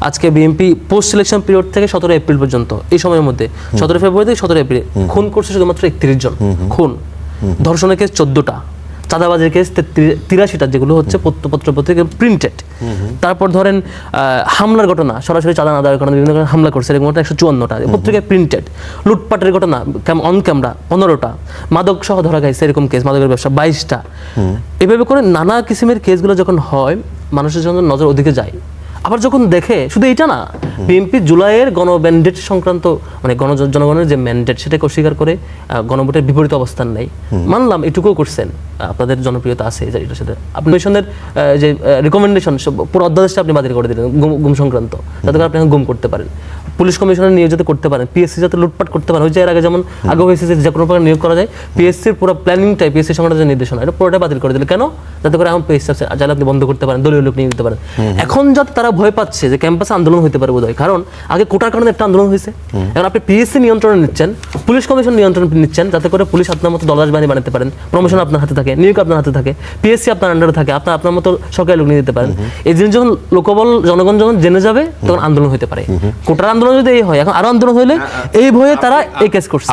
আজকে BNP post selection period থেকে 17 April পর্যন্ত এই সময়ের মধ্যে 17 ফেব্রুয়ারি থেকে 17 এপ্রিল খুন করছে শুধুমাত্র 31 জন খুন, ধর্ষণের কেস 14টা, চাঁদাবাজের কেস 83টা, যেগুলো হচ্ছে পত্র পত্রিকা প্রিন্টেড। তারপর ধরেন হামলার ঘটনা, সরাসরি চাঁদা না দেওয়ার কারণে বিভিন্ন হামলা করছে এরকম 154টা পত্রিকায় প্রিন্টেড। লুটপাটের ঘটনা অন ক্যামেরা 15টা, মাদক সহ ধরা গেছে এরকম কেস, মাদকের ব্যবসা 22টা। এভাবে করে নানা কিসিমের কেসগুলো যখন হয় মানুষের জন্য নজর ওদিকে যায়। আবার যখন দেখে শুধু এইটা না, বিএনপি জুলাইয়ের গণম্যান্ডেট সংক্রান্ত মানে জনগণের যে ম্যান্ডেট সেটাকে অস্বীকার করে গণভোটের বিপরীত অবস্থান নেই। মানলাম এটুকুও করছেন, আপনাদের জনপ্রিয়তা আছে এটার সাথে। আপনি কমিশনের যে রিকমেন্ডেশন পুরো অধ্যাদেশটা আপনি বাতিল করে দিলেন গুম সংক্রান্ত, যাতে করে আপনি গুম করতে পারেন, পুলিশ কমিশনের নিয়োগ যাতে করতে পারেন, পিএসসি যাতে লুটপাট করতে পারেন। ওই যে এর আগে যেমন আগে হয়েছে যে কোনো প্রকার নিয়োগ করা যায়, পিএসসির পুরো প্ল্যানিংটাই পিএসসি সংক্রান্ত যে নির্দেশনা এটা পুরোটা বাতিল করে দিলে কেন? যাতে করে এখন পিএসসি চাইলে আপনি বন্ধ করতে পারেন, দলীয় লোক নিয়ে দিতে পারেন। এখন যাতে তারা ভয় পাচ্ছে যে ক্যাম্পাসে আন্দোলন হতে পারে বোধহয়, কারণ আগে কোটার কারণে একটা আন্দোলন হয়েছে, এখন আপনি পিএসসি নিয়ন্ত্রণে নিচ্ছেন, পুলিশ কমিশন নিয়ন্ত্রণ নিচ্ছেন, যাতে করে পুলিশ আপনার মতো দলদাস বাহিনী বানাতে পারেন, প্রমোশন আপনার হাতে থাকে, নিয়োগ আপনার হাতে থাকে, পিএসসি আপনার আন্ডারে থাকে, আপনার মতো সরকারি লোক নিয়ে দিতে পারেন। এই জিনিস যখন লোকবল জনগণ যখন জেনে যাবে তখন আন্দোলন হতে পারে। কোটার আন্দোলন যদি এই হয়, এখন আরো আন্দোলন হলে এই ভয়ে তারা এই কেস করছে।